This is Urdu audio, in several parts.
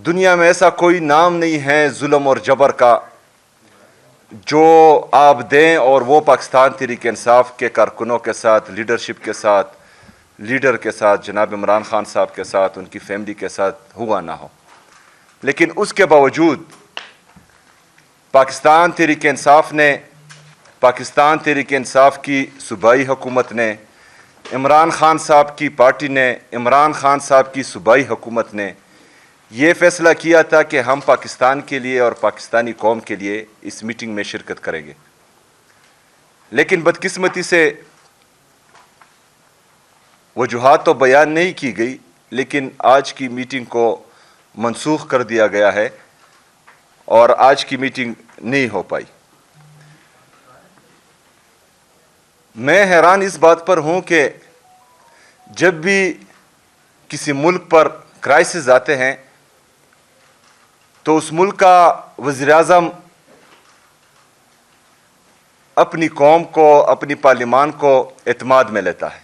دنیا میں ایسا کوئی نام نہیں ہے ظلم اور جبر کا جو آپ دیں اور وہ پاکستان تحریک انصاف کے کارکنوں کے ساتھ، لیڈرشپ کے ساتھ، لیڈر کے ساتھ، جناب عمران خان صاحب کے ساتھ، ان کی فیملی کے ساتھ ہوا نہ ہو. لیکن اس کے باوجود پاکستان تحریک انصاف کی صوبائی حکومت نے، عمران خان صاحب کی پارٹی نے، عمران خان صاحب کی صوبائی حکومت نے یہ فیصلہ کیا تھا کہ ہم پاکستان کے لیے اور پاکستانی قوم کے لیے اس میٹنگ میں شرکت کریں گے. لیکن بدقسمتی سے وجوہات تو بیان نہیں کی گئی، لیکن آج کی میٹنگ کو منسوخ کر دیا گیا ہے اور آج کی میٹنگ نہیں ہو پائی. میں حیران اس بات پر ہوں کہ جب بھی کسی ملک پر کرائسس آتے ہیں تو اس ملک کا وزیر اعظم اپنی قوم کو، اپنی پارلیمان کو اعتماد میں لیتا ہے.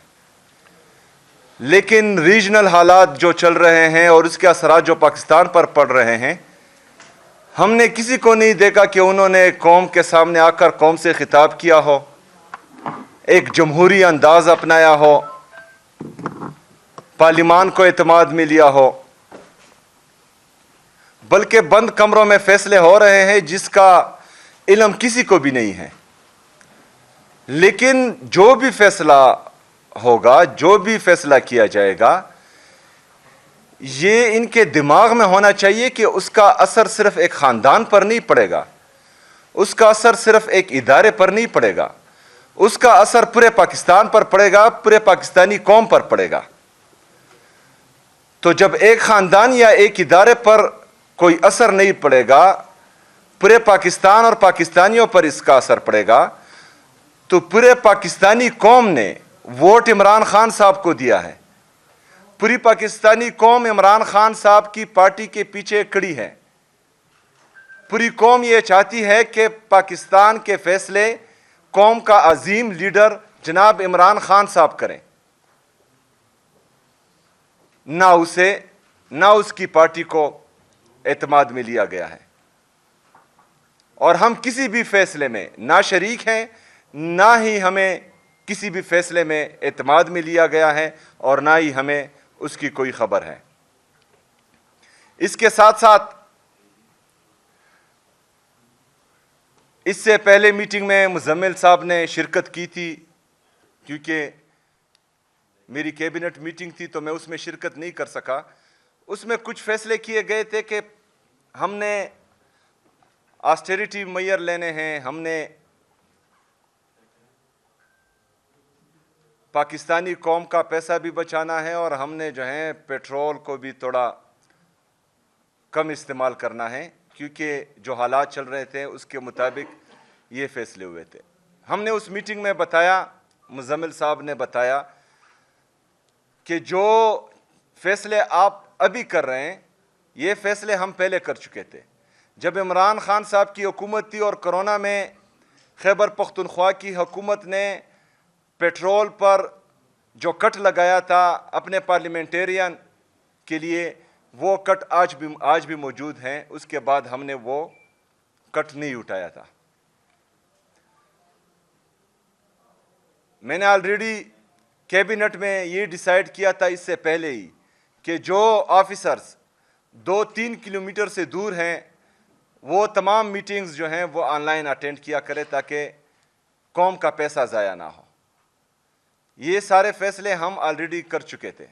لیکن ریجنل حالات جو چل رہے ہیں اور اس کے اثرات جو پاکستان پر پڑ رہے ہیں، ہم نے کسی کو نہیں دیکھا کہ انہوں نے قوم کے سامنے آ کر قوم سے خطاب کیا ہو، ایک جمہوری انداز اپنایا ہو، پارلیمان کو اعتماد میں لیا ہو، بلکہ بند کمروں میں فیصلے ہو رہے ہیں جس کا علم کسی کو بھی نہیں ہے. لیکن جو بھی فیصلہ ہوگا، جو بھی فیصلہ کیا جائے گا، یہ ان کے دماغ میں ہونا چاہیے کہ اس کا اثر صرف ایک خاندان پر نہیں پڑے گا، اس کا اثر صرف ایک ادارے پر نہیں پڑے گا، اس کا اثر پورے پاکستان پر پڑے گا، پورے پاکستانی قوم پر پڑے گا. تو جب ایک خاندان یا ایک ادارے پر کوئی اثر نہیں پڑے گا، پورے پاکستان اور پاکستانیوں پر اس کا اثر پڑے گا، تو پورے پاکستانی قوم نے ووٹ عمران خان صاحب کو دیا ہے. پوری پاکستانی قوم عمران خان صاحب کی پارٹی کے پیچھے کھڑی ہے. پوری قوم یہ چاہتی ہے کہ پاکستان کے فیصلے قوم کا عظیم لیڈر جناب عمران خان صاحب کریں، نہ اس کی پارٹی کو اعتماد میں لیا گیا ہے. اور ہم کسی بھی فیصلے میں نہ شریک ہیں، نہ ہی ہمیں کسی بھی فیصلے میں اعتماد میں لیا گیا ہے، اور نہ ہی ہمیں اس کی کوئی خبر ہے. اس کے ساتھ ساتھ اس سے پہلے میٹنگ میں مزمل صاحب نے شرکت کی تھی، کیونکہ میری کیبنٹ میٹنگ تھی تو میں اس میں شرکت نہیں کر سکا. اس میں کچھ فیصلے کیے گئے تھے کہ ہم نے آسٹیریٹی میئر لینے ہیں، ہم نے پاکستانی قوم کا پیسہ بھی بچانا ہے، اور ہم نے جو ہے پیٹرول کو بھی تھوڑا کم استعمال کرنا ہے، کیونکہ جو حالات چل رہے تھے اس کے مطابق یہ فیصلے ہوئے تھے. ہم نے اس میٹنگ میں بتایا، مزمل صاحب نے بتایا کہ جو فیصلے آپ ابھی کر رہے ہیں یہ فیصلے ہم پہلے کر چکے تھے. جب عمران خان صاحب کی حکومت تھی اور کرونا میں خیبر پختونخوا کی حکومت نے پیٹرول پر جو کٹ لگایا تھا اپنے پارلیمنٹیرین کے لیے، وہ کٹ آج بھی موجود ہیں. اس کے بعد ہم نے وہ کٹ نہیں اٹھایا تھا. میں نے آلریڈی کیبنٹ میں یہ ڈیسائیڈ کیا تھا اس سے پہلے ہی کہ جو آفیسرز 2-3 کلومیٹر سے دور ہیں وہ تمام میٹنگز جو ہیں وہ آن لائن اٹینڈ کیا کرے تاکہ قوم کا پیسہ ضائع نہ ہو. یہ سارے فیصلے ہم آلریڈی کر چکے تھے.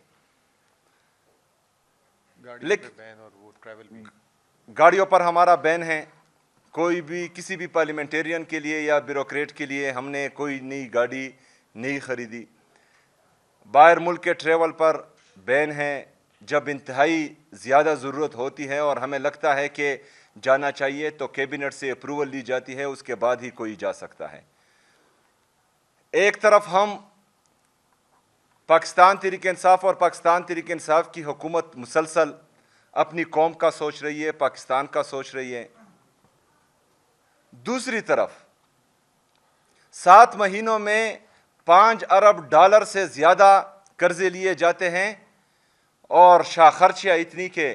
گاڑیوں پر ہمارا بین ہے. کوئی بھی کسی بھی پارلیمنٹیرین کے لیے یا بیوروکریٹ کے لیے ہم نے کوئی نئی گاڑی نہیں خریدی. باہر ملک کے ٹریول پر بین ہے. جب انتہائی زیادہ ضرورت ہوتی ہے اور ہمیں لگتا ہے کہ جانا چاہیے تو کیبنٹ سے اپروول لی جاتی ہے، اس کے بعد ہی کوئی جا سکتا ہے. ایک طرف ہم پاکستان تحریک انصاف اور پاکستان تحریک انصاف کی حکومت مسلسل اپنی قوم کا سوچ رہی ہے، پاکستان کا سوچ رہی ہے. دوسری طرف 7 مہینوں میں $5 ارب سے زیادہ قرضے لیے جاتے ہیں اور شاہ خرچیاں اتنی کہ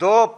2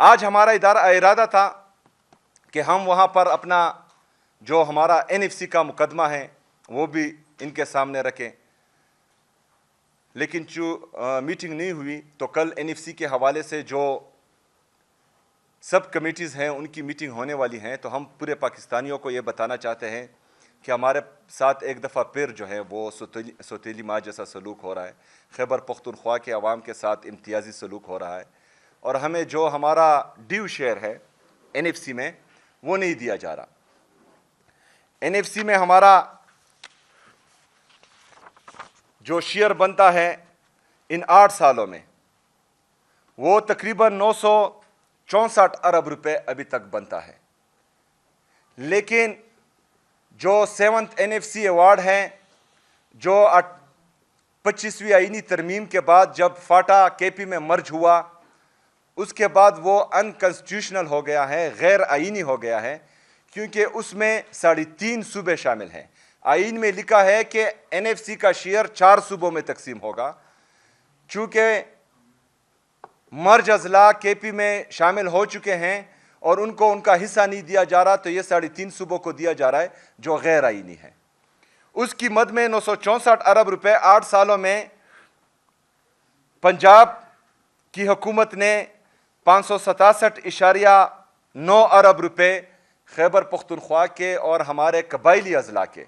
آج ہمارا ارادہ تھا کہ ہم وہاں پر اپنا جو ہمارا NFC کا مقدمہ ہے وہ بھی ان کے سامنے رکھیں، لیکن میٹنگ نہیں ہوئی تو کل NFC کے حوالے سے جو سب کمیٹیز ہیں ان کی میٹنگ ہونے والی ہیں، تو ہم پورے پاکستانیوں کو یہ بتانا چاہتے ہیں کہ ہمارے ساتھ ایک دفعہ پھر جو ہے وہ سوتیلی ماں جیسا سلوک ہو رہا ہے، خیبر پختونخوا کے عوام کے ساتھ امتیازی سلوک ہو رہا ہے، اور ہمیں جو ہمارا ڈیو شیئر ہے NFC میں وہ نہیں دیا جا رہا۔ NFC میں ہمارا جو شیئر بنتا ہے ان 8 سالوں میں وہ تقریباً 964 ارب روپے ابھی تک بنتا ہے، لیکن جو 7th NFC ایوارڈ ہے جو 25ویں آئینی ترمیم کے بعد جب فاٹا KP میں مرج ہوا اس کے بعد وہ انکانسٹیٹیوشنل ہو گیا ہے، غیر آئینی ہو گیا ہے، کیونکہ اس میں 3.5 صوبے شامل ہیں۔ آئین میں لکھا ہے کہ NFC کا شیئر 4 صوبوں میں تقسیم ہوگا، چونکہ مرج اضلاع KP میں شامل ہو چکے ہیں اور ان کو ان کا حصہ نہیں دیا جا رہا، تو یہ 3.5 صوبوں کو دیا جا رہا ہے جو غیر آئینی ہے۔ اس کی مد میں 964 ارب روپے 8 سالوں میں پنجاب کی حکومت نے 567.9 ارب روپے خیبر پختونخوا کے اور ہمارے قبائلی اضلاع کے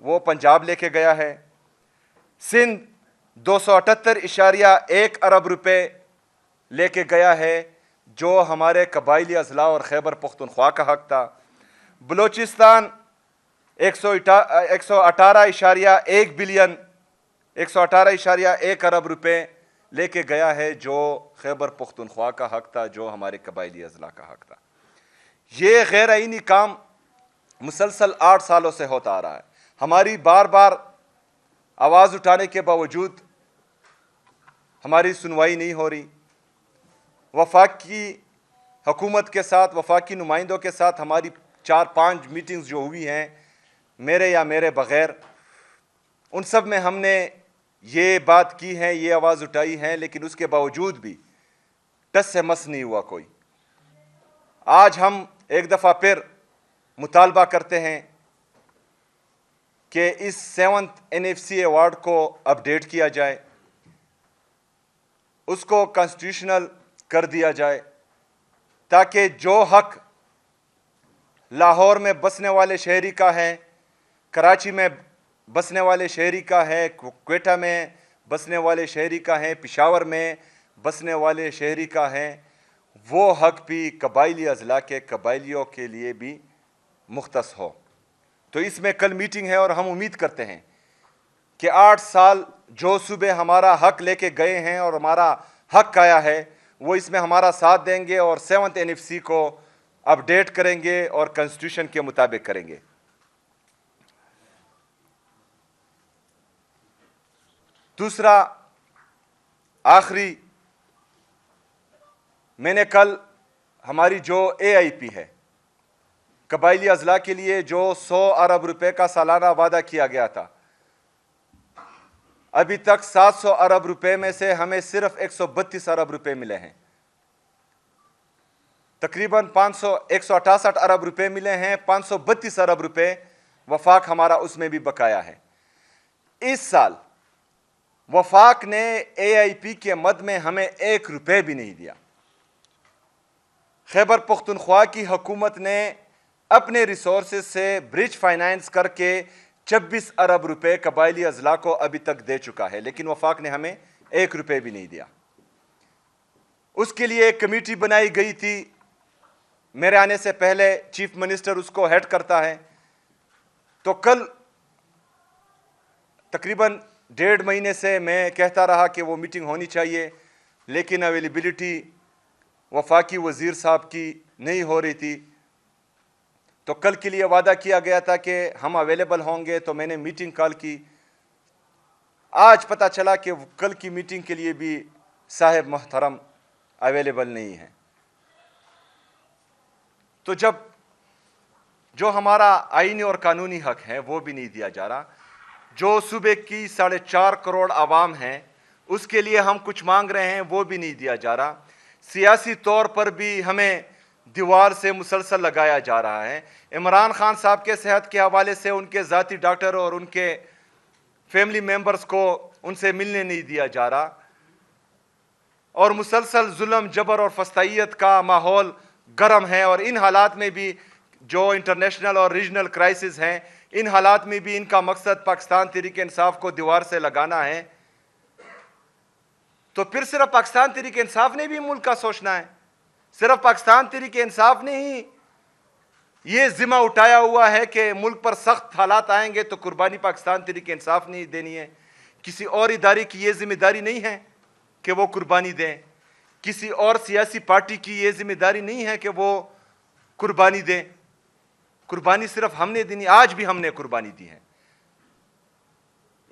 وہ پنجاب لے کے گیا ہے۔ سندھ 278.1 ارب روپے لے کے گیا ہے جو ہمارے قبائلی اضلاع اور خیبر پختونخوا کا حق تھا۔ بلوچستان 118.1 بلین 118.1 ارب روپے لے کے گیا ہے جو خیبر پختونخوا کا حق تھا، جو ہمارے قبائلی اضلاع کا حق تھا۔ یہ غیر آئینی کام مسلسل 8 سالوں سے ہوتا آ رہا ہے۔ ہماری بار بار آواز اٹھانے کے باوجود ہماری سنوائی نہیں ہو رہی۔ وفاقی حکومت کے ساتھ، وفاقی نمائندوں کے ساتھ ہماری 4-5 میٹنگز جو ہوئی ہیں میرے یا میرے بغیر، ان سب میں ہم نے یہ بات کی ہے، یہ آواز اٹھائی ہے، لیکن اس کے باوجود بھی ٹس سے مس نہیں ہوا کوئی۔ آج ہم ایک دفعہ پھر مطالبہ کرتے ہیں کہ اس 7th NFC ایوارڈ کو اپڈیٹ کیا جائے، اس کو کانسٹیٹیوشنل کر دیا جائے، تاکہ جو حق لاہور میں بسنے والے شہری کا ہے، کراچی میں بسنے والے شہری کا ہے، کوئٹہ میں بسنے والے شہری کا ہے، پشاور میں بسنے والے شہری کا ہے، وہ حق بھی قبائلی اضلاع کے قبائلیوں کے لیے بھی مختص ہو۔ تو اس میں کل میٹنگ ہے اور ہم امید کرتے ہیں کہ 8 سال جو صوبے ہمارا حق لے کے گئے ہیں اور ہمارا حق آیا ہے وہ اس میں ہمارا ساتھ دیں گے اور 7th NFC کو اپڈیٹ کریں گے اور کانسٹیٹیوشن کے مطابق کریں گے۔ دوسرا آخری، میں نے کل ہماری جو AIP ہے قبائلی اضلاع کے لیے جو 100 ارب روپے کا سالانہ وعدہ کیا گیا تھا، ابھی تک 700 ارب روپے میں سے ہمیں صرف 132 ارب روپے ملے ہیں۔ تقریباً 168 ارب روپے ملے ہیں، 532 ارب روپے وفاق ہمارا اس میں بھی بقایا ہے۔ اس سال وفاق نے AIP کے مد میں ہمیں 1 روپے بھی نہیں دیا۔ خیبر پختونخوا کی حکومت نے اپنے ریسورسز سے برج فائنانس کر کے 26 ارب روپے قبائلی اضلاع کو ابھی تک دے چکا ہے، لیکن وفاق نے ہمیں 1 روپے بھی نہیں دیا۔ اس کے لیے ایک کمیٹی بنائی گئی تھی، میرے آنے سے پہلے چیف منسٹر اس کو ہیڈ کرتا ہے۔ تو کل تقریباً 1.5 مہینے سے میں کہتا رہا کہ وہ میٹنگ ہونی چاہیے، لیکن اویلیبلٹی وفاقی وزیر صاحب کی نہیں ہو رہی تھی۔ تو کل کے لیے وعدہ کیا گیا تھا کہ ہم اویلیبل ہوں گے، تو میں نے میٹنگ کال کی۔ آج پتہ چلا کہ کل کی میٹنگ کے لیے بھی صاحب محترم اویلیبل نہیں ہیں۔ تو جب جو ہمارا آئینی اور قانونی حق ہے وہ بھی نہیں دیا جا رہا، جو صوبے کی 4.5 کروڑ عوام ہیں اس کے لیے ہم کچھ مانگ رہے ہیں وہ بھی نہیں دیا جا رہا، سیاسی طور پر بھی ہمیں دیوار سے مسلسل لگایا جا رہا ہے۔ عمران خان صاحب کے صحت کے حوالے سے ان کے ذاتی ڈاکٹر اور ان کے فیملی ممبرز کو ان سے ملنے نہیں دیا جا رہا، اور مسلسل ظلم، جبر اور فسطائیت کا ماحول گرم ہے، اور ان حالات میں بھی جو انٹرنیشنل اور ریجنل کرائسس ہیں، ان حالات میں بھی ان کا مقصد پاکستان تحریک انصاف کو دیوار سے لگانا ہے، تو پھر صرف پاکستان تحریک انصاف نے بھی ملک کا سوچنا ہے؟ صرف پاکستان تحریک انصاف نے ہی یہ ذمہ اٹھایا ہوا ہے کہ ملک پر سخت حالات آئیں گے تو قربانی پاکستان تحریک انصاف نے ہی دینی ہے؟ کسی اور ادارے کی یہ ذمہ داری نہیں ہے کہ وہ قربانی دیں، کسی اور سیاسی پارٹی کی یہ ذمہ داری نہیں ہے کہ وہ قربانی دیں۔ قربانی صرف ہم نے دینی، آج بھی ہم نے قربانی دی ہے۔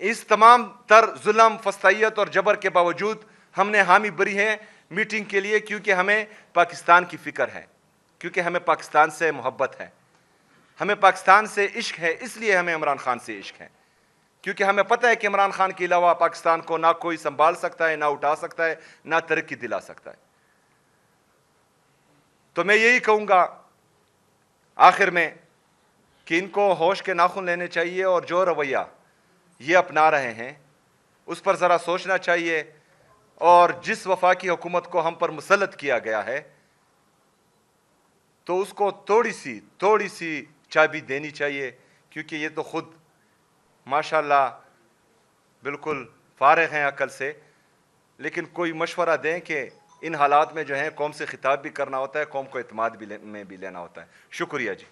اس تمام تر ظلم، فسطائیت اور جبر کے باوجود ہم نے حامی بری ہیں میٹنگ کے لیے، کیونکہ ہمیں پاکستان کی فکر ہے، کیونکہ ہمیں پاکستان سے محبت ہے، ہمیں پاکستان سے عشق ہے، اس لیے ہمیں عمران خان سے عشق ہے، کیونکہ ہمیں پتہ ہے کہ عمران خان کے علاوہ پاکستان کو نہ کوئی سنبھال سکتا ہے، نہ اٹھا سکتا ہے، نہ ترقی دلا سکتا ہے۔ تو میں یہی کہوں گا آخر میں کہ ان کو ہوش کے ناخن لینے چاہیے، اور جو رویہ یہ اپنا رہے ہیں اس پر ذرا سوچنا چاہیے، اور جس وفاقی حکومت کو ہم پر مسلط کیا گیا ہے تو اس کو تھوڑی سی چابی دینی چاہیے، کیونکہ یہ تو خود ماشاءاللہ بالکل فارغ ہیں عقل سے، لیکن کوئی مشورہ دیں کہ ان حالات میں جو ہیں قوم سے خطاب بھی کرنا ہوتا ہے، قوم کو اعتماد بھی میں بھی لینا ہوتا ہے۔ شکریہ جی۔